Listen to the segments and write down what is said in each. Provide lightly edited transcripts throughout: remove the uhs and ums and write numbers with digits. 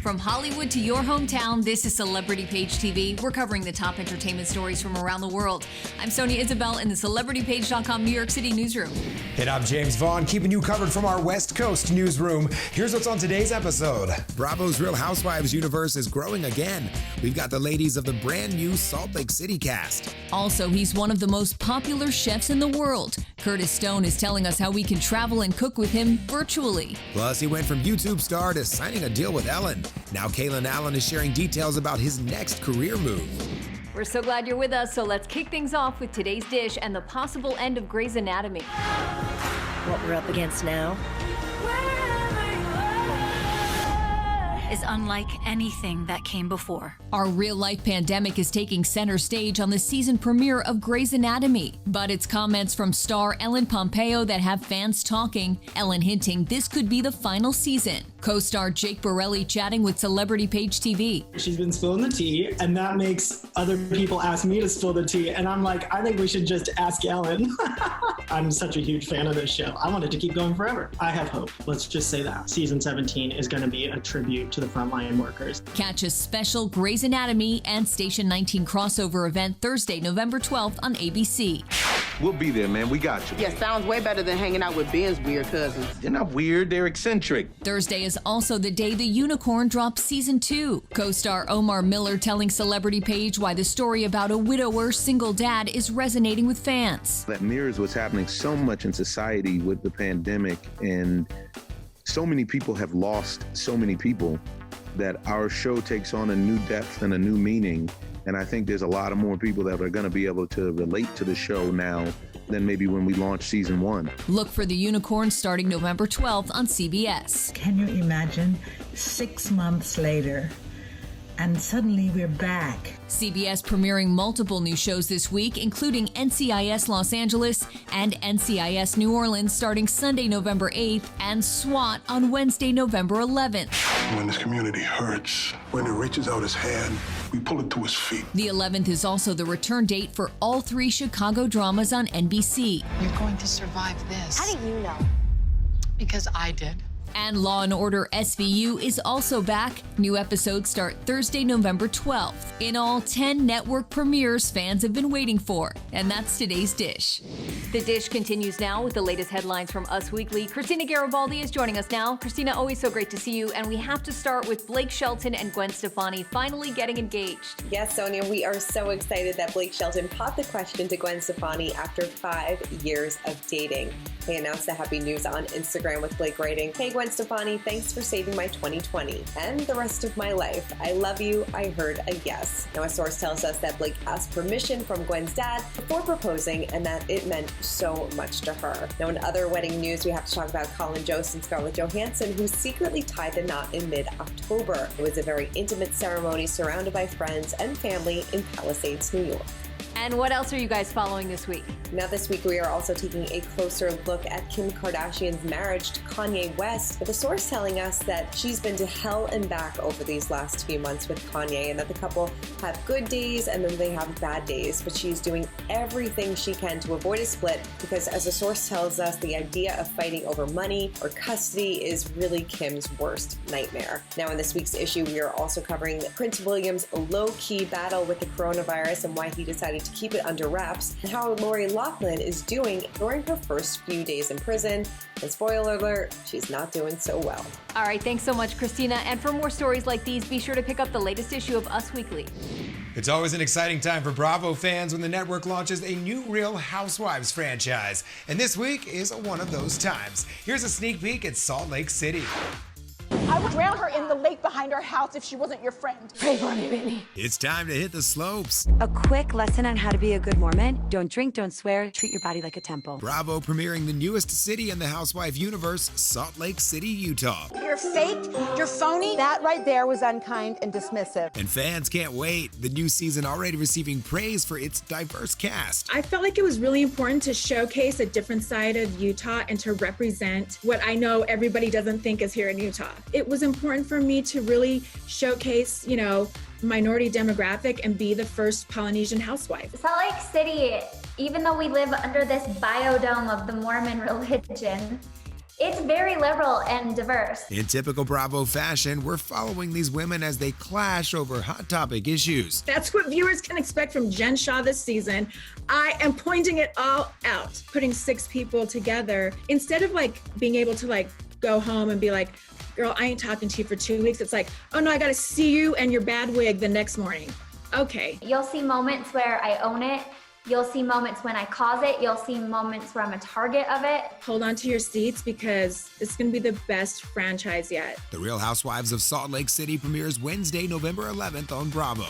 From Hollywood to your hometown, this is Celebrity Page TV. We're covering the top entertainment stories from around the world. I'm Sonia Isabel in the CelebrityPage.com New York City newsroom. And I'm James Vaughn, keeping you covered from our West Coast newsroom. Here's what's on today's episode. Bravo's Real Housewives universe is growing again. We've got the ladies of the brand new Salt Lake City cast. Also, he's one of the most popular chefs in the world. Curtis Stone is telling us how we can travel and cook with him virtually. Plus, he went from YouTube star to signing a deal with Ellen. Now Kalen Allen is sharing details about his next career move. We're so glad you're with us, so let's kick things off with today's dish and the possible end of Grey's Anatomy. What we're up against now is unlike anything that came before. Our real-life pandemic is taking center stage on the season premiere of Grey's Anatomy, but it's comments from star Ellen Pompeo that have fans talking, Ellen hinting this could be the final season. Co-star Jake Borelli chatting with Celebrity Page TV. She's been spilling the tea, and that makes other people ask me to spill the tea, and I'm like, I think we should just ask Ellen. I'm such a huge fan of this show. I want it to keep going forever. I have hope. Let's just say that. Season 17 is going to be a tribute to the frontline workers. Catch a special Grey's Anatomy and Station 19 crossover event Thursday, November 12th on ABC. We'll be there, man. We got you. Yeah, sounds way better than hanging out with Ben's weird cousins. They're not weird. They're eccentric. Thursday is also the day The Unicorn drops Season 2. Co-star Omar Miller telling Celebrity Page why the story about a widower single dad is resonating with fans. That mirrors what's happening so much in society with the pandemic, and so many people have lost so many people that our show takes on a new depth and a new meaning. And I think there's a lot of more people that are going to be able to relate to the show now than maybe when we launched season 1. Look for The Unicorn starting November 12th on CBS. Can you imagine 6 months later and suddenly we're back? CBS premiering multiple new shows this week, including NCIS Los Angeles and NCIS New Orleans starting Sunday, November 8th, and SWAT on Wednesday, November 11th. When this community hurts, when it reaches out its hand, we pull it to its feet. The 11th is also the return date for all 3 Chicago dramas on NBC. You're going to survive this. How do you know? Because I did. And Law & Order SVU is also back. New episodes start Thursday, November 12th. In all, 10 network premieres fans have been waiting for. And that's today's dish. The dish continues now with the latest headlines from Us Weekly. Christina Garibaldi is joining us now. Christina, always so great to see you. And we have to start with Blake Shelton and Gwen Stefani finally getting engaged. Yes, Sonia, we are so excited that Blake Shelton popped the question to Gwen Stefani after 5 years of dating. They announced the happy news on Instagram with Blake writing, "Hey Gwen Stefani, thanks for saving my 2020 and the rest of my life. I love you. I heard a yes." Now, a source tells us that Blake asked permission from Gwen's dad before proposing and that it meant so much to her. Now, in other wedding news, we have to talk about Colin Jost and Scarlett Johansson, who secretly tied the knot in mid-October. It was a very intimate ceremony surrounded by friends and family in Palisades, New York. And what else are you guys following this week? Now this week we are also taking a closer look at Kim Kardashian's marriage to Kanye West, with a source telling us that she's been to hell and back over these last few months with Kanye, and that the couple have good days and then they have bad days, but she's doing everything she can to avoid a split because, as a source tells us, the idea of fighting over money or custody is really Kim's worst nightmare. Now in this week's issue we are also covering Prince William's low-key battle with the coronavirus and why he decided to keep it under wraps, and how Lori Loughlin is doing during her first few days in prison. And spoiler alert, she's not doing so well. All right, thanks so much, Christina. And for more stories like these, be sure to pick up the latest issue of Us Weekly. It's always an exciting time for Bravo fans when the network launches a new Real Housewives franchise. And this week is one of those times. Here's a sneak peek at Salt Lake City. I would drown her in the lake behind our house if she wasn't your friend. Pray for me, Whitney. It's time to hit the slopes. A quick lesson on how to be a good Mormon. Don't drink, don't swear, treat your body like a temple. Bravo premiering the newest city in the housewife universe, Salt Lake City, Utah. You're fake, you're phony. That right there was unkind and dismissive. And fans can't wait. The new season already receiving praise for its diverse cast. I felt like it was really important to showcase a different side of Utah and to represent what I know everybody doesn't think is here in Utah. It was important for me to really showcase, minority demographic and be the first Polynesian housewife. Salt Lake City, even though we live under this biodome of the Mormon religion, It's very liberal and diverse. In typical Bravo fashion, we're following these women as they clash over hot topic issues. That's what viewers can expect from Jen Shah this season. I am pointing it all out, putting 6 people together. Instead of like being able to like go home and be like, girl, I ain't talking to you for 2 weeks. It's like, oh no, I gotta see you and your bad wig the next morning. Okay. You'll see moments where I own it. You'll see moments when I cause it. You'll see moments where I'm a target of it. Hold on to your seats because it's going to be the best franchise yet. The Real Housewives of Salt Lake City premieres Wednesday, November 11th on Bravo.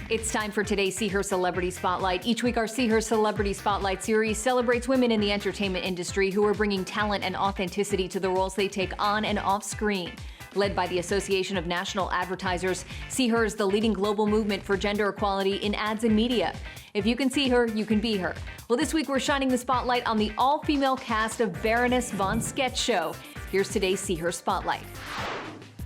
It's time for today's See Her Celebrity Spotlight. Each week, our See Her Celebrity Spotlight series celebrates women in the entertainment industry who are bringing talent and authenticity to the roles they take on and off screen. Led by the Association of National Advertisers, See Her is the leading global movement for gender equality in ads and media. If you can see her, you can be her. Well, this week we're shining the spotlight on the all-female cast of Baroness von Sketch Show. Here's today's See Her Spotlight.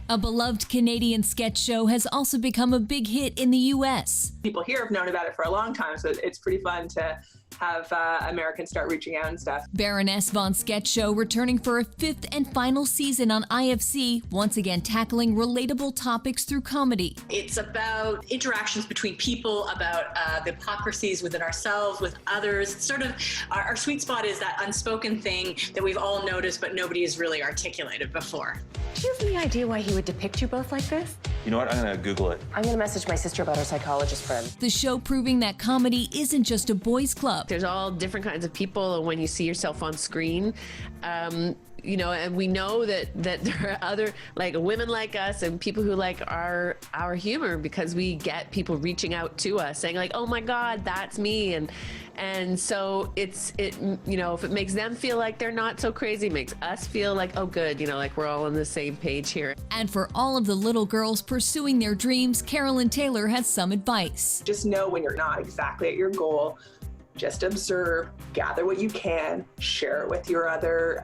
A beloved Canadian sketch show has also become a big hit in the U.S. People here have known about it for a long time, so it's pretty fun to have Americans start reaching out and stuff. Baroness von Sketch Show returning for a 5th and final season on IFC, once again tackling relatable topics through comedy. It's about interactions between people, about the hypocrisies within ourselves, with others. Sort of our sweet spot is that unspoken thing that we've all noticed, but nobody has really articulated before. Do you have any idea why he would depict you both like this? You know what? I'm gonna Google it. I'm gonna message my sister about her psychologist friend. The show proving that comedy isn't just a boys' club. There's all different kinds of people, and when you see yourself on screen, you know, and we know that there are other like women like us and people who like our humor, because we get people reaching out to us saying like, oh my God, that's me, and so it you know, if it makes them feel like they're not so crazy, it makes us feel like, oh good, you know, like we're all on the same page here. And for all of the little girls pursuing their dreams, Carolyn Taylor has some advice. Just know when you're not exactly at your goal. Just observe, gather what you can, share it with your other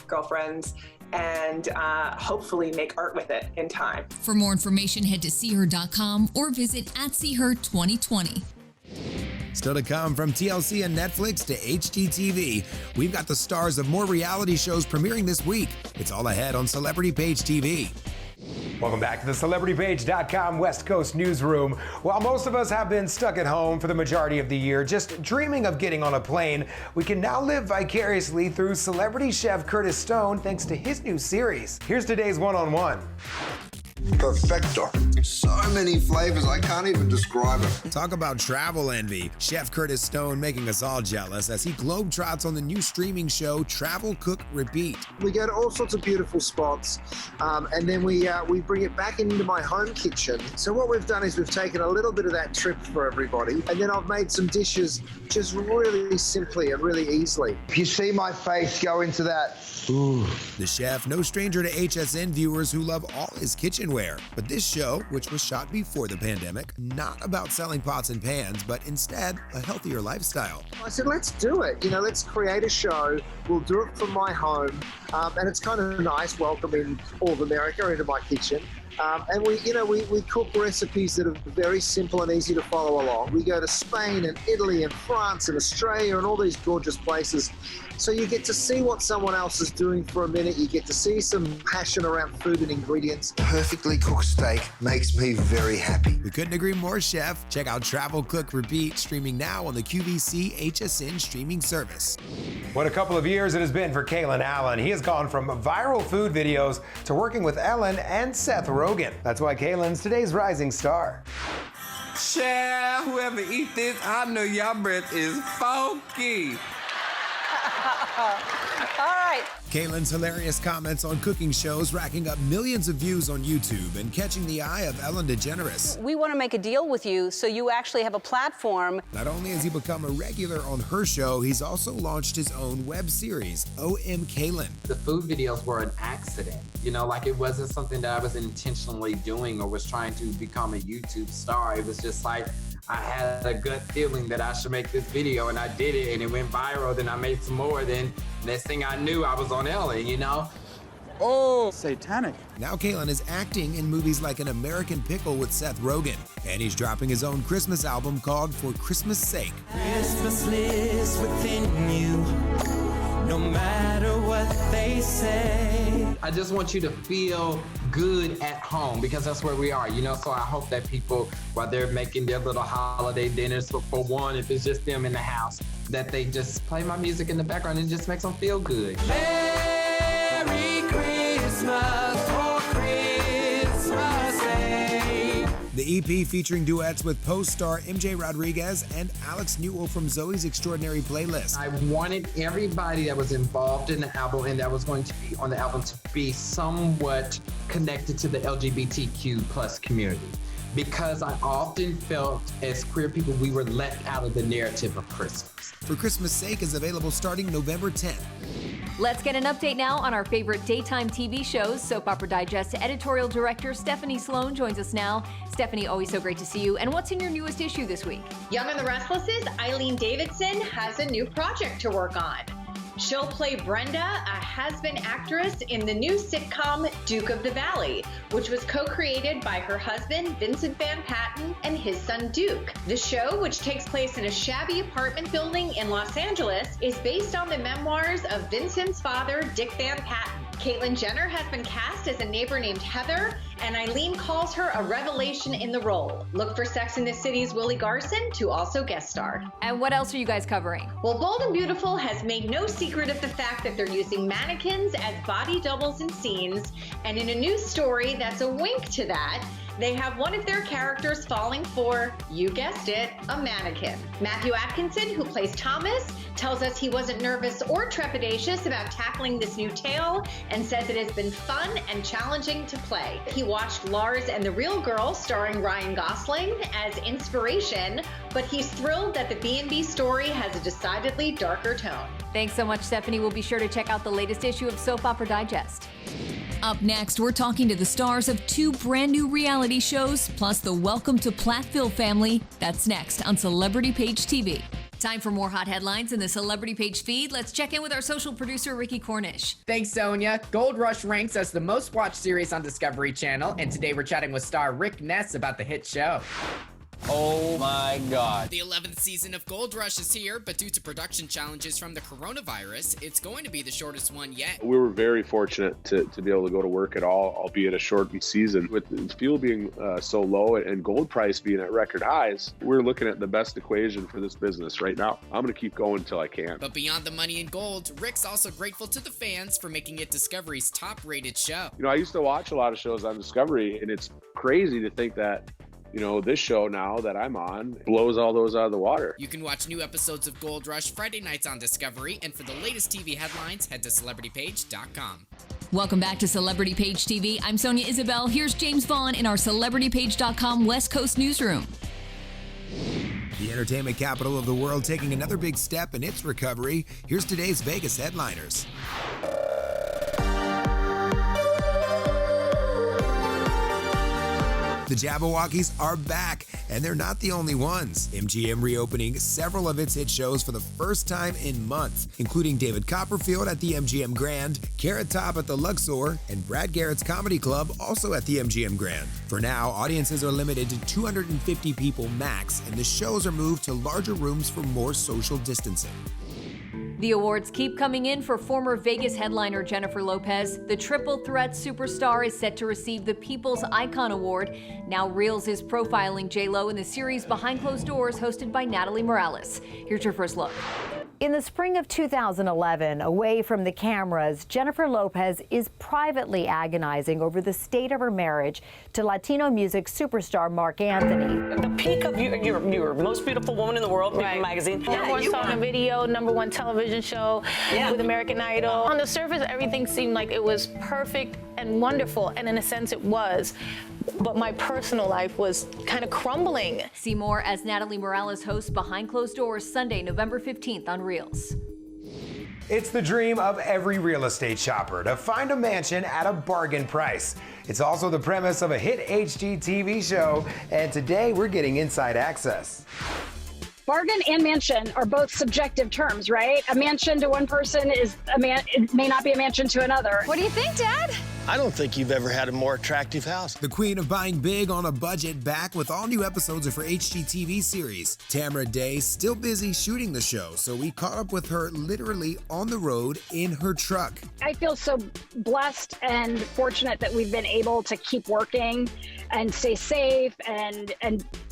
girlfriends, and hopefully make art with it in time. For more information, head to seeher.com or visit @seeher2020. Still to come, from TLC and Netflix to HGTV, we've got the stars of more reality shows premiering this week. It's all ahead on Celebrity Page TV. Welcome back to the CelebrityPage.com West Coast newsroom. While most of us have been stuck at home for the majority of the year, just dreaming of getting on a plane, we can now live vicariously through celebrity chef Curtis Stone thanks to his new series. Here's today's one-on-one. Perfecto. So many flavors, I can't even describe it. Talk about travel envy. Chef Curtis Stone making us all jealous as he globetrots on the new streaming show Travel, Cook, Repeat. We go to all sorts of beautiful spots, and then we bring it back into my home kitchen. So what we've done is we've taken a little bit of that trip for everybody, and then I've made some dishes just really simply and really easily. If you see my face go into that, ooh. The chef, no stranger to HSN viewers who love all his kitchenware. But this show, which was shot before the pandemic, not about selling pots and pans, but instead a healthier lifestyle. I said, let's do it. You know, let's create a show. We'll do it from my home. And it's kind of nice welcoming all of America into my kitchen. And we cook recipes that are very simple and easy to follow along. We go to Spain and Italy and France and Australia and all these gorgeous places. So you get to see what someone else is doing for a minute. You get to see some passion around food and ingredients. Perfectly cooked steak makes me very happy. We couldn't agree more, chef. Check out Travel, Cook, Repeat, streaming now on the QVC HSN streaming service. What a couple of years it has been for Kalen Allen. He has gone from viral food videos to working with Ellen and Seth Rogen. That's why Kalen's today's rising star. Child, whoever eat this, I know y'all breath is funky. All right. Kalen's hilarious comments on cooking shows racking up millions of views on YouTube and catching the eye of Ellen DeGeneres. We want to make a deal with you so you actually have a platform. Not only has he become a regular on her show, he's also launched his own web series, OM Kalen. The food videos were an accident. You know, like it wasn't something that I was intentionally doing or was trying to become a YouTube star. It was just like, I had a gut feeling that I should make this video, and I did it, and it went viral. Then I made some more. Then next thing I knew, I was on Ellen, you know? Oh, satanic. Now Kalen is acting in movies like An American Pickle with Seth Rogen. And he's dropping his own Christmas album called For Christmas Sake. Christmas lives within you. no matter what they say. I just want you to feel good at home because that's where we are, you know? So I hope that people, while they're making their little holiday dinners, for one, if it's just them in the house, that they just play my music in the background and it just makes them feel good. Merry Christmas for Christmas Day. The EP featuring duets with Post star MJ Rodriguez and Alex Newell from Zoe's Extraordinary Playlist. I wanted everybody that was involved in the album and that was going to be on the album to be somewhat connected to the LGBTQ plus community. Because I often felt as queer people, we were left out of the narrative of Christmas. For Christmas Sake is available starting November 10th. Let's get an update now on our favorite daytime TV shows. Soap Opera Digest editorial director Stephanie Sloan joins us now. Stephanie, always so great to see you. And what's in your newest issue this week? Young and the Restless's Eileen Davidson has a new project to work on. She'll play Brenda, a has-been actress in the new sitcom Duke of the Valley, which was co-created by her husband, Vincent Van Patten, and his son, Duke. The show, which takes place in a shabby apartment building in Los Angeles, is based on the memoirs of Vincent's father, Dick Van Patten. Caitlyn Jenner has been cast as a neighbor named Heather, and Eileen calls her a revelation in the role. Look for Sex and the City's Willie Garson to also guest star. And what else are you guys covering? Well, Bold and Beautiful has made no secret of the fact that they're using mannequins as body doubles in scenes, and in a new story that's a wink to that, they have one of their characters falling for, you guessed it, a mannequin. Matthew Atkinson, who plays Thomas, tells us he wasn't nervous or trepidatious about tackling this new tale and says it has been fun and challenging to play. He watched Lars and the Real Girl, starring Ryan Gosling, as inspiration, but he's thrilled that the B&B story has a decidedly darker tone. Thanks so much, Stephanie. We'll be sure to check out the latest issue of Soap Opera Digest. Up next, we're talking to the stars of 2 brand new reality shows, plus the Welcome to Platteville family. That's next on Celebrity Page TV. Time for more hot headlines in the Celebrity Page feed. Let's check in with our social producer, Ricky Cornish. Thanks, Sonia. Gold Rush ranks as the most watched series on Discovery Channel, and today we're chatting with star Rick Ness about the hit show. Oh my God. The 11th season of Gold Rush is here, but due to production challenges from the coronavirus, it's going to be the shortest one yet. We were very fortunate to be able to go to work at all, albeit a shortened season. With fuel being so low and gold price being at record highs, we're looking at the best equation for this business right now. I'm going to keep going until I can. But beyond the money and gold, Rick's also grateful to the fans for making it Discovery's top-rated show. You know, I used to watch a lot of shows on Discovery, and it's crazy to think that this show now that I'm on blows all those out of the water. You can watch new episodes of Gold Rush Friday nights on Discovery, and for the latest TV headlines, head to CelebrityPage.com. Welcome back to Celebrity Page TV. I'm Sonia Isabel. Here's James Vaughn in our CelebrityPage.com West Coast newsroom. The entertainment capital of the world taking another big step in its recovery. Here's today's Vegas headliners. The Jabberwockies are back, and they're not the only ones. MGM reopening several of its hit shows for the first time in months, including David Copperfield at the MGM Grand, Carrot Top at the Luxor, and Brad Garrett's Comedy Club also at the MGM Grand. For now, audiences are limited to 250 people max, and the shows are moved to larger rooms for more social distancing. The awards keep coming in for former Vegas headliner Jennifer Lopez. The triple threat superstar is set to receive the People's Icon Award. Now Reels is profiling J-Lo in the series Behind Closed Doors hosted by Natalie Morales. Here's your first look. In the spring of 2011, away from the cameras, Jennifer Lopez is privately agonizing over the state of her marriage to Latino music superstar Marc Anthony. The peak of you're most beautiful woman in the world, People magazine. #1 song and video, #1 television show with American Idol. On the surface, everything seemed like it was perfect and wonderful, and in a sense it was. But my personal life was kind of crumbling. See more as Natalie Morales hosts Behind Closed Doors Sunday, November 15th on Reels. It's the dream of every real estate shopper to find a mansion at a bargain price. It's also the premise of a hit HGTV show, and today we're getting inside access. Bargain and mansion are both subjective terms, right? A mansion to one person is it may not be a mansion to another. What do you think, Dad? I don't think you've ever had a more attractive house. The queen of buying big on a budget back with all new episodes of her HGTV series. Tamara Day still busy shooting the show, so we caught up with her literally on the road in her truck. I feel so blessed and fortunate that we've been able to keep working and stay safe and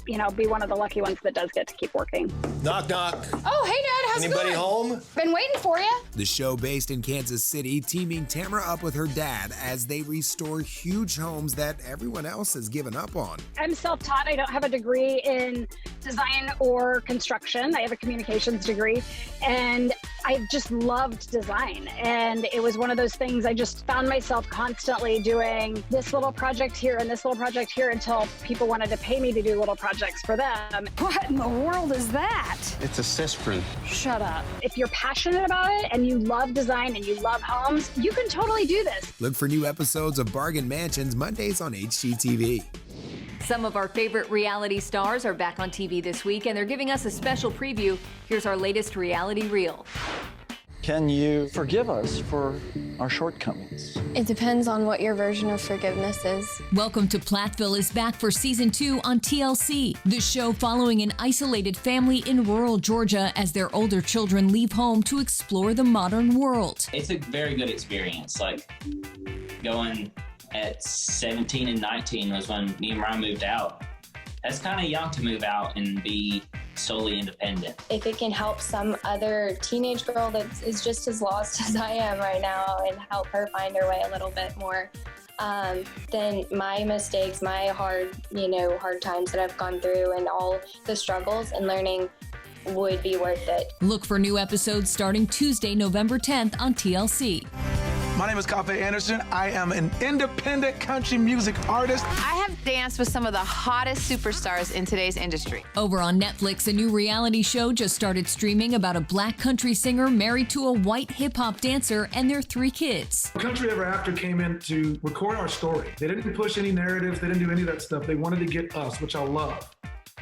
you know, be one of the lucky ones that does get to keep working. Knock, knock. Oh, hey, Dad, how's Anybody it going? home? Been waiting for you. The show based in Kansas City, teaming Tamara up with her dad as they restore huge homes that everyone else has given up on. I'm self-taught. I don't have a degree in design or construction. I have a communications degree, and I just loved design. And it was one of those things I just found myself constantly doing this little project here and this little project here until people wanted to pay me to do little projects for them. What in the world is that? It's a cistern. Shut up. If you're passionate about it and you love design and you love homes, you can totally do this. Look for new episodes of Bargain Mansions Mondays on HGTV. Some of our favorite reality stars are back on TV this week, and they're giving us a special preview. Here's our latest reality reel. Can you forgive us for our shortcomings? It depends on what your version of forgiveness is. Welcome to Platteville is back for season 2 on TLC. The show following an isolated family in rural Georgia as their older children leave home to explore the modern world. It's a very good experience. Like going at 17 and 19 was when me and Ryan moved out. That's kind of young to move out and be solely independent. If it can help some other teenage girl that is just as lost as I am right now and help her find her way a little bit more, then my mistakes, my hard times that I've gone through and all the struggles and learning would be worth it. Look for new episodes starting Tuesday, November 10th on TLC. My name is Cafe Anderson. I am an independent country music artist. I have danced with some of the hottest superstars in today's industry. Over on Netflix, a new reality show just started streaming about a black country singer married to a white hip-hop dancer and their 3 kids. Country Ever After came in to record our story. They didn't push any narratives. They didn't do any of that stuff. They wanted to get us, which I love.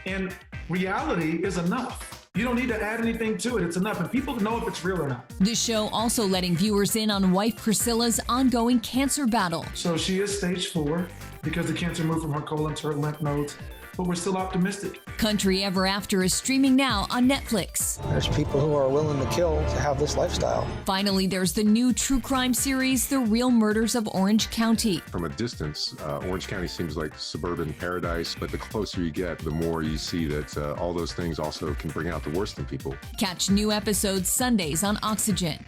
And reality is enough. You don't need to add anything to it. It's enough. And people know if it's real or not. The show also letting viewers in on wife Priscilla's ongoing cancer battle. So she is stage 4 because the cancer moved from her colon to her lymph nodes. But we're still optimistic. Country Ever After is streaming now on Netflix. There's people who are willing to kill to have this lifestyle. Finally, there's the new true crime series, The Real Murders of Orange County. From a distance, Orange County seems like suburban paradise, but the closer you get, the more you see that all those things also can bring out the worst in people. Catch new episodes Sundays on Oxygen.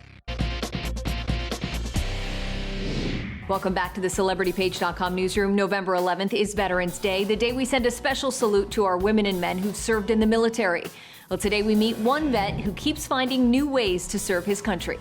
Welcome back to the CelebrityPage.com newsroom. November 11th is Veterans Day, the day we send a special salute to our women and men who've served in the military. Well, today we meet one vet who keeps finding new ways to serve his country.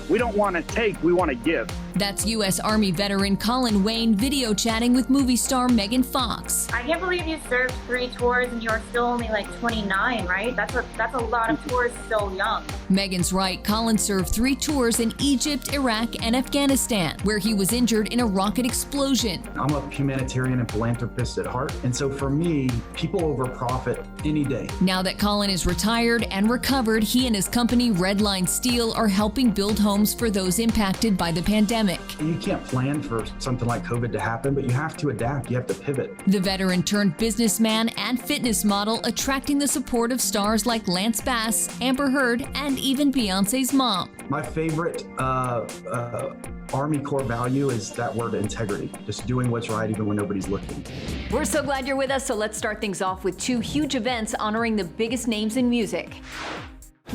We don't want to take, we want to give. That's U.S. Army veteran Colin Wayne video chatting with movie star Megan Fox. I can't believe you served 3 tours and you're still only like 29, right? That's a lot of tours so young. Megan's right. Colin served 3 tours in Egypt, Iraq, and Afghanistan, where he was injured in a rocket explosion. I'm a humanitarian and philanthropist at heart, and so for me, people over profit any day. Now that Colin is retired and recovered, he and his company Redline Steel are helping build homes for those impacted by the pandemic. You can't plan for something like COVID to happen, but you have to adapt. You have to pivot. The veteran turned businessman and fitness model, attracting the support of stars like Lance Bass, Amber Heard, and even Beyonce's mom. My favorite Army core value is that word integrity, just doing what's right even when nobody's looking. We're so glad you're with us, so let's start things off with 2 huge events honoring the biggest names in music.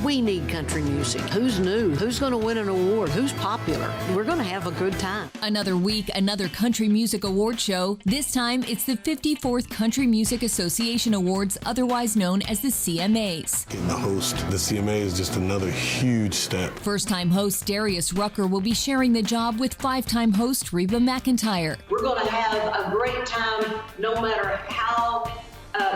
We need country music. Who's new? Who's going to win an award? Who's popular? We're going to have a good time. Another week, another country music award show. This time, it's the 54th Country Music Association Awards, otherwise known as the CMAs. Getting to host the CMA is just another huge step. First-time host Darius Rucker will be sharing the job with 5-time host Reba McEntire. We're going to have a great time no matter how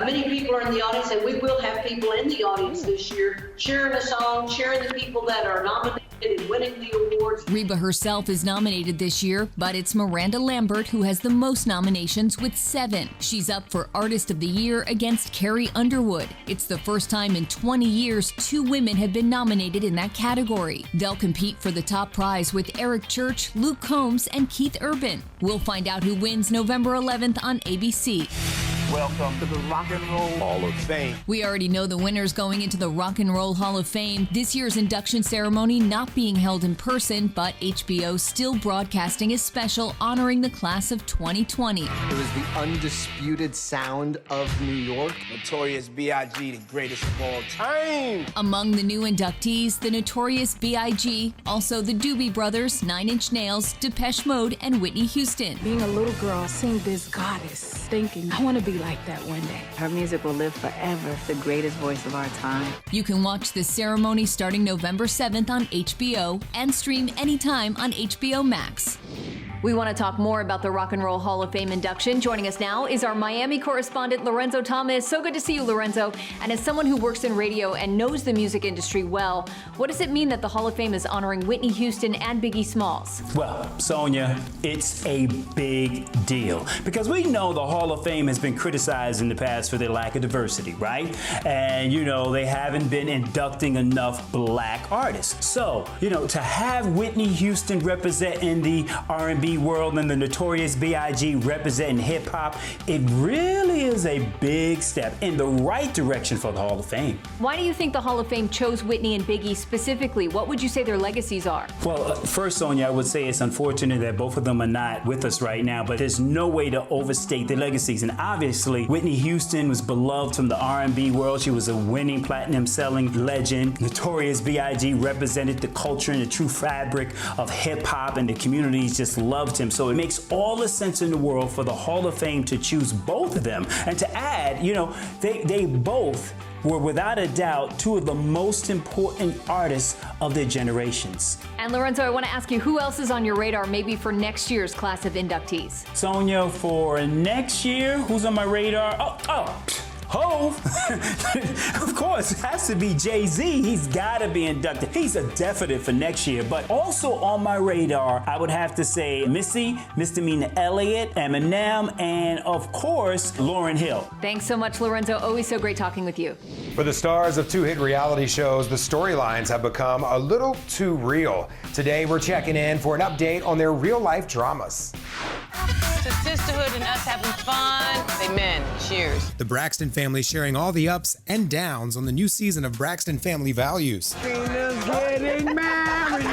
many people are in the audience, and we will have people in the audience this year cheering the song, cheering the people that are nominated. in winning the awards. Reba herself is nominated this year, but it's Miranda Lambert who has the most nominations with 7. She's up for Artist of the Year against Carrie Underwood. It's the first time in 20 years 2 women have been nominated in that category. They'll compete for the top prize with Eric Church, Luke Combs, and Keith Urban. We'll find out who wins November 11th on ABC. Welcome to the Rock and Roll Hall of Fame. We already know the winners going into the Rock and Roll Hall of Fame. This year's induction ceremony not being held in person, but HBO still broadcasting a special honoring the class of 2020. It was the undisputed sound of New York. Notorious B.I.G., the greatest of all time. Among the new inductees, the Notorious B.I.G., also the Doobie Brothers, 9 Inch Nails, Depeche Mode, and Whitney Houston. Being a little girl, seeing this goddess, thinking, I want to be like that one day. Her music will live forever, the greatest voice of our time. You can watch the ceremony starting November 7th on HBO and stream anytime on HBO Max. We want to talk more about the Rock and Roll Hall of Fame induction. Joining us now is our Miami correspondent, Lorenzo Thomas. So good to see you, Lorenzo. And as someone who works in radio and knows the music industry well, what does it mean that the Hall of Fame is honoring Whitney Houston and Biggie Smalls? Well, Sonia, it's a big deal because we know the Hall of Fame has been criticized in the past for their lack of diversity, right? And, they haven't been inducting enough black artists. So, to have Whitney Houston representing the R&B world and the Notorious B.I.G. representing hip-hop, it really is a big step in the right direction for the Hall of Fame. Why do you think the Hall of Fame chose Whitney and Biggie specifically? What would you say their legacies are? Well, first, Sonia, I would say it's unfortunate that both of them are not with us right now, but there's no way to overstate their legacies. And obviously, Whitney Houston was beloved from the R&B world. She was a winning platinum-selling legend. Notorious B.I.G. represented the culture and the true fabric of hip-hop, and the communities just loved him. So it makes all the sense in the world for the Hall of Fame to choose both of them. And to add, they both were without a doubt 2 of the most important artists of their generations. And Lorenzo, I want to ask you, who else is on your radar maybe for next year's class of inductees? Sonia, for next year, who's on my radar? Hov. Of course, it has to be Jay-Z. He's got to be inducted. He's a definite for next year. But also on my radar, I would have to say Missy, Misdemeanor Elliott, Eminem, and of course, Lauryn Hill. Thanks so much, Lorenzo. Always so great talking with you. For the stars of 2 hit reality shows, the storylines have become a little too real. Today, we're checking in for an update on their real-life dramas. It's a sisterhood and us having fun. Amen. Cheers. The Braxton family sharing all the ups and downs on the new season of Braxton Family Values. Trina's getting married.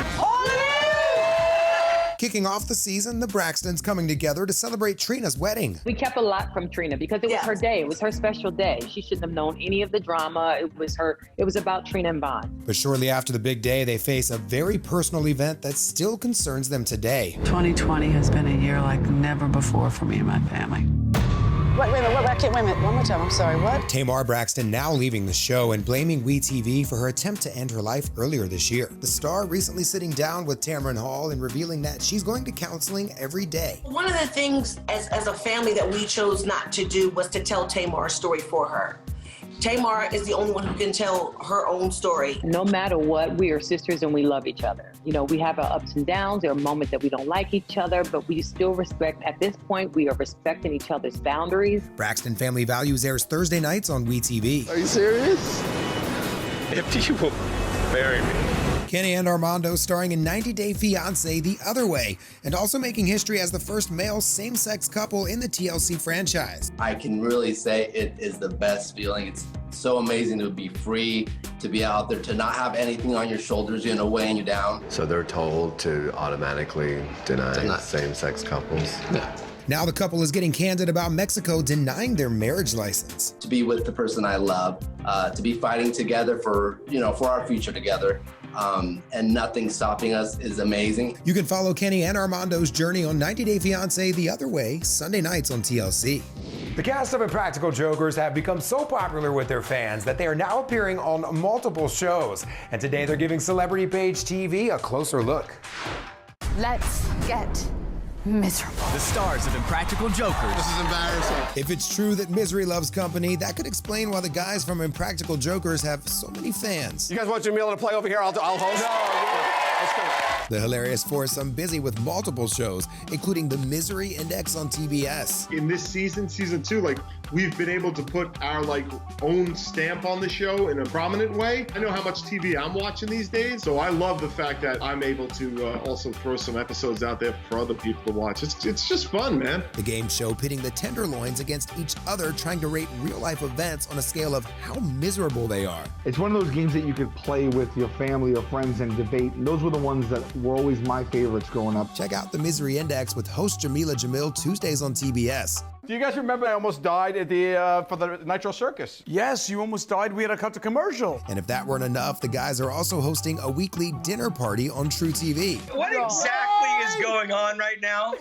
Kicking off the season, the Braxtons coming together to celebrate Trina's wedding. We kept a lot from Trina because it was her day. It was her special day. She shouldn't have known any of the drama. It was about Trina and Bond. But shortly after the big day, they face a very personal event that still concerns them today. 2020 has been a year like never before for me and my family. Wait a minute. One more time. I'm sorry, what? Tamar Braxton now leaving the show and blaming WeTV for her attempt to end her life earlier this year. The star recently sitting down with Tamron Hall and revealing that she's going to counseling every day. One of the things as a family that we chose not to do was to tell Tamar's story for her. Tamar is the only one who can tell her own story. No matter what, we are sisters and we love each other. We have our ups and downs. There are moments that we don't like each other, but we still respect. At this point, we are respecting each other's boundaries. Braxton Family Values airs Thursday nights on WeTV. Are you serious? If you will marry me. Kenny and Armando starring in 90 Day Fiancé The Other Way, and also making history as the first male same-sex couple in the TLC franchise. I can really say it is the best feeling. It's so amazing to be free, to be out there, to not have anything on your shoulders, weighing you down. So they're told to automatically deny same-sex couples? Yeah. Now the couple is getting candid about Mexico denying their marriage license. To be with the person I love, to be fighting together for our future together. And nothing stopping us is amazing. You can follow Kenny and Armando's journey on 90 Day Fiancé The Other Way, Sunday nights on TLC. The cast of Impractical Jokers have become so popular with their fans that they are now appearing on multiple shows. And today they're giving Celebrity Page TV a closer look. Let's get miserable. The stars of Impractical Jokers. This is embarrassing. If it's true that misery loves company, that could explain why the guys from Impractical Jokers have so many fans. You guys want Jamila to play over here? I'll host. Let's go. The hilarious foursome busy with multiple shows, including the Misery Index on TBS. In this season 2, we've been able to put our own stamp on the show in a prominent way. I know how much TV I'm watching these days, so I love the fact that I'm able to also throw some episodes out there for other people to watch. It's just fun, man. The game show pitting the Tenderloins against each other, trying to rate real-life events on a scale of how miserable they are. It's one of those games that you could play with your family or friends and debate, and those were the ones that were always my favorites growing up. Check out the Misery Index with host Jamila Jamil Tuesdays on TBS. Do you guys remember I almost died at for the Nitro Circus? Yes, you almost died. We had to cut the commercial. And if that weren't enough, the guys are also hosting a weekly dinner party on True TV. What exactly is going on right now?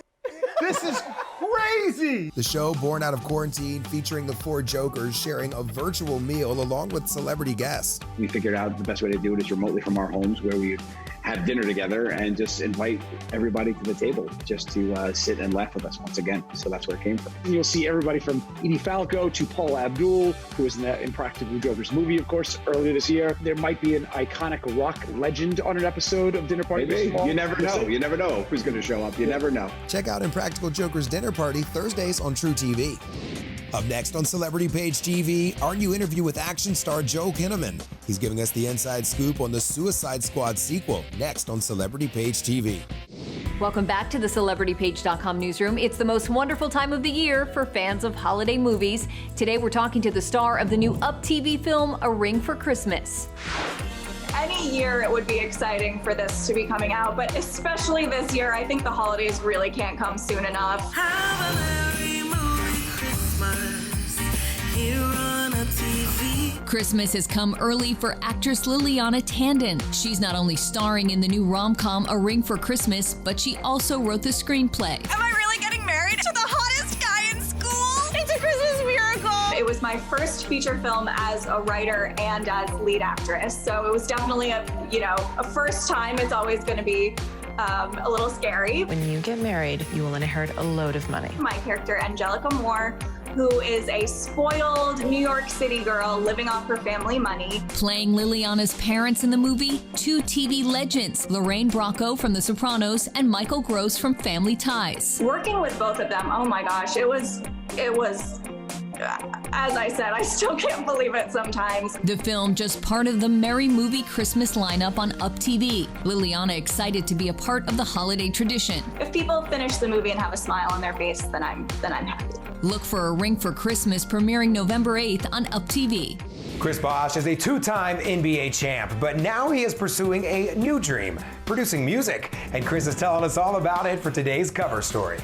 This is crazy! The show, born out of quarantine, featuring the four Jokers sharing a virtual meal along with celebrity guests. We figured out the best way to do it is remotely from our homes, where we have dinner together and just invite everybody to the table just to sit and laugh with us once again. So that's where it came from. You'll see everybody from Edie Falco to Paula Abdul, who was in the Impractical Jokers movie, of course, earlier this year. There might be an iconic rock legend on an episode of Dinner Party. Maybe. You never know. You never know who's going to show up. You never know. Check out Impractical Jokers Dinner Party Thursdays on True TV. Up next on Celebrity Page TV, our new interview with action star Joel Kinnaman. He's giving us the inside scoop on the Suicide Squad sequel, next on Celebrity Page TV. Welcome back to the CelebrityPage.com newsroom. It's the most wonderful time of the year for fans of holiday movies. Today we're talking to the star of the new Up TV film, A Ring for Christmas. Any year it would be exciting for this to be coming out, but especially this year, I think the holidays really can't come soon enough. Christmas has come early for actress Liliana Tandon. She's not only starring in the new rom-com A Ring for Christmas, but she also wrote the screenplay. Am I really getting married to the hottest guy in school? It's a Christmas miracle! It was my first feature film as a writer and as lead actress, so it was definitely a first time. It's always going to be a little scary. When you get married, you will inherit a load of money. My character, Angelica Moore, who is a spoiled New York City girl living off her family money. Playing Liliana's parents in the movie, two TV legends, Lorraine Bracco from The Sopranos and Michael Gross from Family Ties. Working with both of them, oh my gosh, it was, as I said, I still can't believe it sometimes. The film just part of the Merry Movie Christmas lineup on Up TV. Liliana excited to be a part of the holiday tradition. If people finish the movie and have a smile on their face, then I'm happy. Look for A Ring for Christmas premiering November 8th on Up TV. Chris Bosh is a two-time NBA champ, but now he is pursuing a new dream, producing music. And Chris is telling us all about it for today's cover story.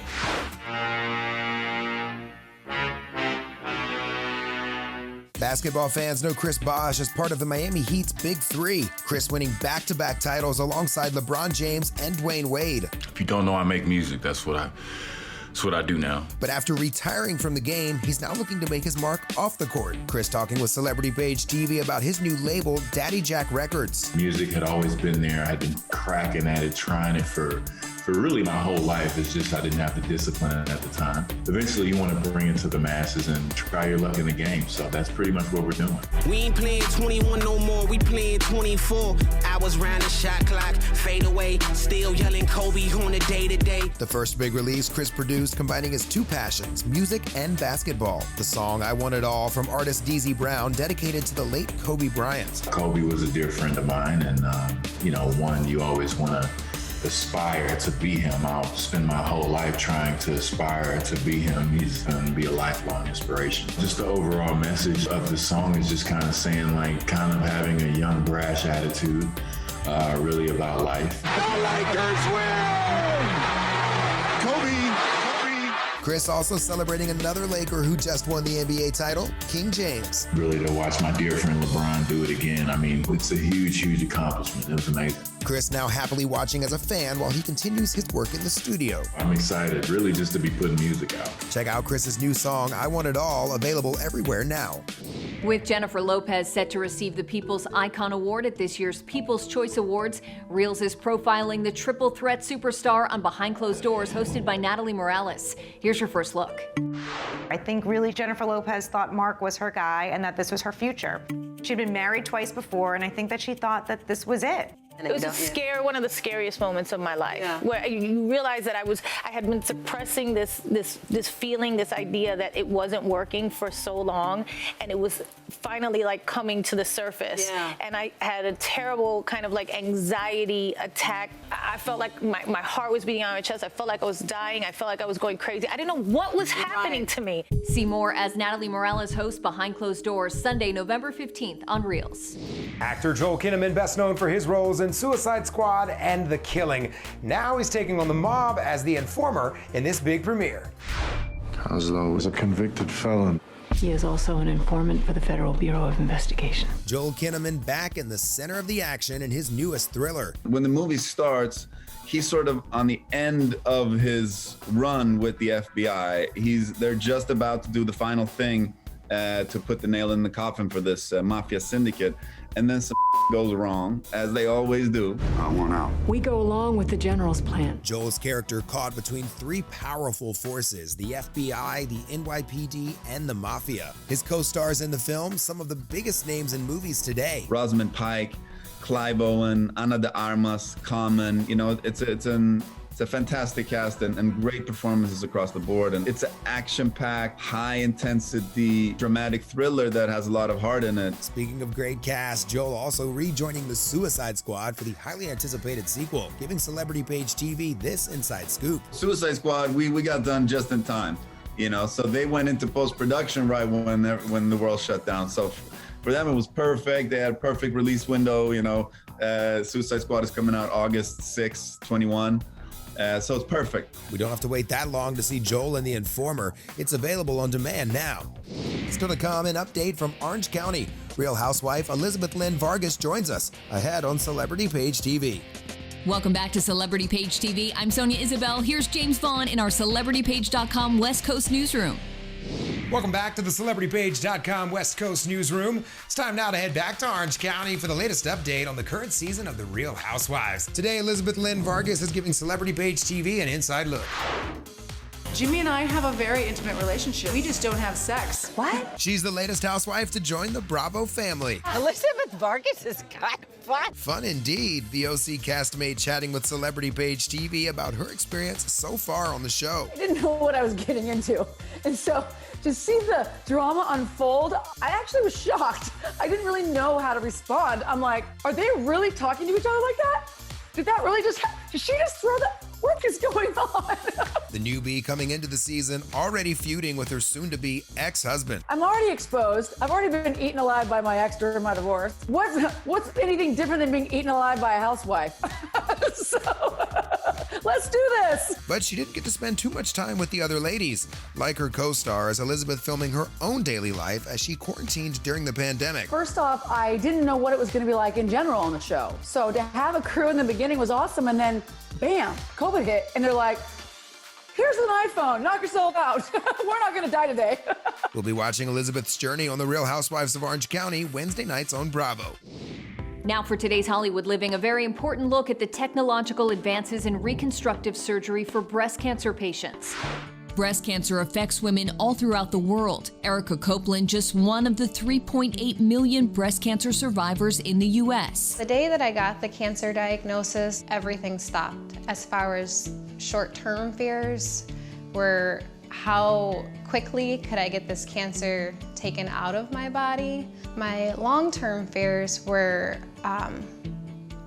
Basketball fans know Chris Bosh as part of the Miami Heat's Big Three. Chris winning back-to-back titles alongside LeBron James and Dwayne Wade. If you don't know I make music, that's what I do now. But after retiring from the game, he's now looking to make his mark off the court. Chris talking with Celebrity Page TV about his new label, Daddy Jack Records. Music had always been there. I'd been cracking at it, trying it for really my whole life. It's just I didn't have the discipline at the time. Eventually, you want to bring it to the masses and try your luck in the game. So that's pretty much what we're doing. We ain't playing 21 no more. We playing 24. Hours round the shot clock, fade away. Still yelling Kobe on the day-to-day. The first big release Chris produced, combining his two passions, music and basketball. The song I Want It All from artist DZ Brown, dedicated to the late Kobe Bryant. Kobe was a dear friend of mine, and you always want to aspire to be him. I'll spend my whole life trying to aspire to be him. He's going to be a lifelong inspiration. Just the overall message of the song is just kind of saying, kind of having a young, brash attitude, really about life. The Lakers win! Kobe! Chris also celebrating another Laker who just won the NBA title, King James. Really, to watch my dear friend LeBron do it again, it's a huge, huge accomplishment. It was amazing. Chris now happily watching as a fan while he continues his work in the studio. I'm excited, really, just to be putting music out. Check out Chris's new song, I Want It All, available everywhere now. With Jennifer Lopez set to receive the People's Icon Award at this year's People's Choice Awards, Reels is profiling the triple threat superstar on Behind Closed Doors, hosted by Natalie Morales. Here's your first look. I think really Jennifer Lopez thought Mark was her guy and that this was her future. She'd been married twice before, and I think that she thought that this was it. It was one of the scariest moments of my life, where you realize that I had been suppressing this feeling, this idea that it wasn't working for so long, and it was finally like coming to the surface. And I had a terrible kind of like anxiety attack. I felt like my heart was beating on my chest. I felt like I was dying. I felt like I was going crazy. I didn't know what was happening to me. See more as Natalie Morales hosts Behind Closed Doors Sunday, November 15th on Reels. Actor Joel Kinnaman, best known for his roles in Suicide Squad and The Killing. Now he's taking on the mob as the informer in this big premiere. Kozlo was a convicted felon. He is also an informant for the Federal Bureau of Investigation. Joel Kinnaman back in the center of the action in his newest thriller. When the movie starts, he's sort of on the end of his run with the FBI. They're just about to do the final thing to put the nail in the coffin for this mafia syndicate. And then some goes wrong, as they always do. I want out. We go along with the general's plan. Joel's character caught between three powerful forces, the FBI, the NYPD, and the mafia. His co-stars in the film, some of the biggest names in movies today. Rosamund Pike, Clive Owen, Ana de Armas, Common. You know, it's a fantastic cast and great performances across the board. And it's an action-packed, high-intensity, dramatic thriller that has a lot of heart in it. Speaking of great cast, Joel also rejoining the Suicide Squad for the highly anticipated sequel, giving Celebrity Page TV this inside scoop. Suicide Squad, we got done just in time, you know, so they went into post-production right when the world shut down. So for them, it was perfect. They had a perfect release window, you know. Suicide Squad is coming out August 6, 21. So it's perfect. We don't have to wait that long to see Joel and the Informer. It's available on demand now. Still to come, an update from Orange County. Real housewife Elizabeth Lynn Vargas joins us ahead on Celebrity Page TV. Welcome back to Celebrity Page TV. I'm Sonia Isabel. Here's James Vaughn in our CelebrityPage.com West Coast newsroom. Welcome back to the CelebrityPage.com West Coast newsroom. It's time now to head back to Orange County for the latest update on the current season of The Real Housewives. Today, Elizabeth Lynn Vargas is giving Celebrity Page TV an inside look. Jimmy and I have a very intimate relationship. We just don't have sex. What? She's the latest housewife to join the Bravo family. Elizabeth Vargas is kind of fun. Fun indeed. The OC castmate chatting with Celebrity Page TV about her experience so far on the show. I didn't know what I was getting into. And so to see the drama unfold, I actually was shocked. I didn't really know how to respond. I'm like, are they really talking to each other like that? Did that really just did she just throw that? What is going on? The newbie coming into the season already feuding with her soon-to-be ex-husband. I'm already exposed. I've already been eaten alive by my ex during my divorce. What's anything different than being eaten alive by a housewife? So, let's do this. But she didn't get to spend too much time with the other ladies. Like her co-stars, Elizabeth filming her own daily life as she quarantined during the pandemic. First off, I didn't know what it was going to be like in general on the show. So to have a crew in the beginning was awesome, and then bam, COVID hit, and they're like, here's an iPhone, knock yourself out. We're not gonna die today. We'll be watching Elizabeth's journey on The Real Housewives of Orange County Wednesday nights on Bravo. Now for today's Hollywood Living, a very important look at the technological advances in reconstructive surgery for breast cancer patients. Breast cancer affects women all throughout the world. Erica Copeland, just one of the 3.8 million breast cancer survivors in the U.S. The day that I got the cancer diagnosis, everything stopped. As far as short-term fears were how quickly could I get this cancer taken out of my body. My long-term fears were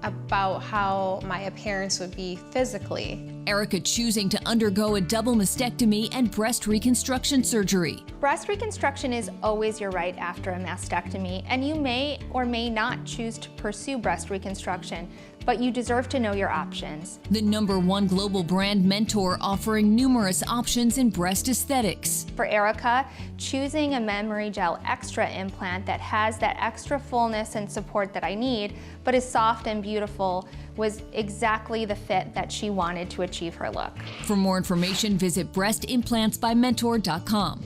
about how my appearance would be physically. Erica choosing to undergo a double mastectomy and breast reconstruction surgery. Breast reconstruction is always your right after a mastectomy, and you may or may not choose to pursue breast reconstruction, but you deserve to know your options. The #1 global brand Mentor offering numerous options in breast aesthetics. For Erica, choosing a memory gel extra implant that has that extra fullness and support that I need, but is soft and beautiful, was exactly the fit that she wanted to achieve her look. For more information, visit breastimplantsbymentor.com.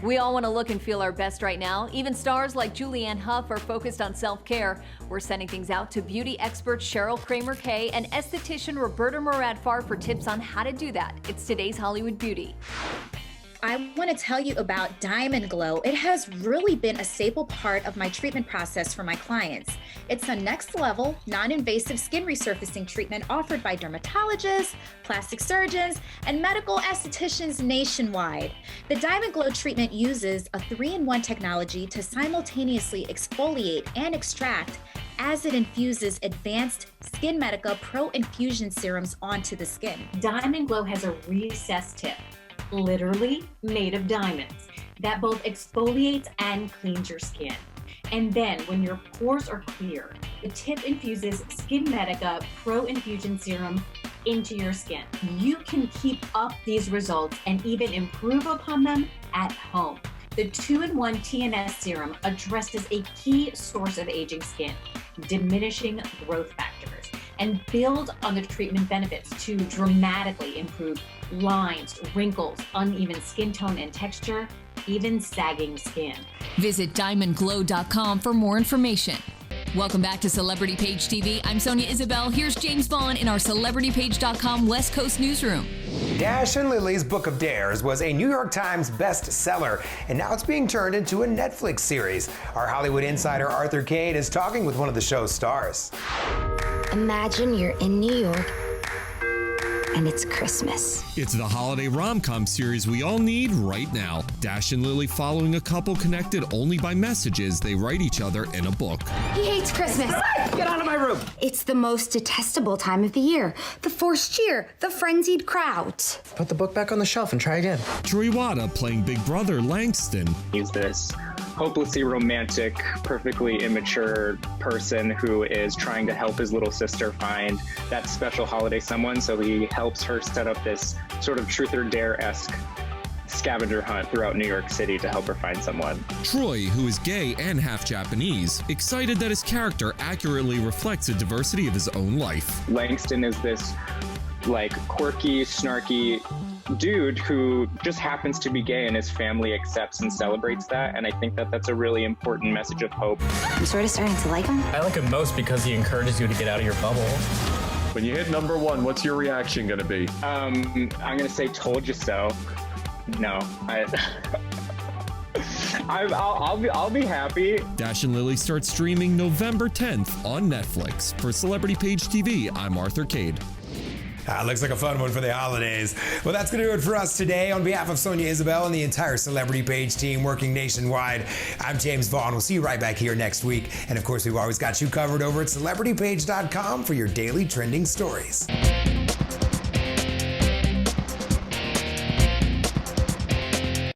We all want to look and feel our best right now. Even stars like Julianne Hough are focused on self-care. We're sending things out to beauty expert Cheryl Kramer-Kay and esthetician Roberta Muradfar for tips on how to do that. It's today's Hollywood Beauty. I want to tell you about Diamond Glow. It has really been a staple part of my treatment process for my clients. It's a next level, non-invasive skin resurfacing treatment offered by dermatologists, plastic surgeons, and medical estheticians nationwide. The Diamond Glow treatment uses a 3-in-1 technology to simultaneously exfoliate and extract as it infuses advanced Skin Medica Pro Infusion serums onto the skin. Diamond Glow has a recessed tip, literally made of diamonds, that both exfoliates and cleans your skin. And then when your pores are clear, the tip infuses Skin Medica Pro Infusion Serum into your skin. You can keep up these results and even improve upon them at home. The 2-in-1 TNS serum addresses a key source of aging skin, diminishing growth factors, and builds on the treatment benefits to dramatically improve lines, wrinkles, uneven skin tone and texture, even sagging skin. Visit diamondglow.com for more information. Welcome back to Celebrity Page TV. I'm Sonia Isabel. Here's James Vaughn in our CelebrityPage.com West Coast newsroom. Dash and Lily's Book of Dares was a New York Times bestseller, and now it's being turned into a Netflix series. Our Hollywood insider Arthur Cade is talking with one of the show's stars. Imagine you're in New York and it's Christmas. It's the holiday rom-com series we all need right now. Dash and Lily following a couple connected only by messages they write each other in a book. He hates Christmas. Get out of my room. It's the most detestable time of the year. The forced cheer, the frenzied crowd. Put the book back on the shelf and try again. Troy Wada playing Big Brother Langston. He's this hopelessly romantic, perfectly immature person who is trying to help his little sister find that special holiday someone, so he helps her set up this sort of truth or dare-esque scavenger hunt throughout New York City to help her find someone. Troy, who is gay and half Japanese, excited that his character accurately reflects the diversity of his own life. Langston is this quirky, snarky dude who just happens to be gay, and his family accepts and celebrates that, and I think that that's a really important message of hope. I'm sort of starting to like him. I like him most because he encourages you to get out of your bubble. When you hit number 1, what's your reaction gonna be? I'm gonna say told you so. No, I'll be happy. Dash and Lily starts streaming November 10th on Netflix. For Celebrity Page TV, I'm Arthur Cade. Looks like a fun one for the holidays. Well, that's going to do it for us today. On behalf of Sonia Isabel and the entire Celebrity Page team working nationwide, I'm James Vaughn. We'll see you right back here next week. And of course, we've always got you covered over at CelebrityPage.com for your daily trending stories.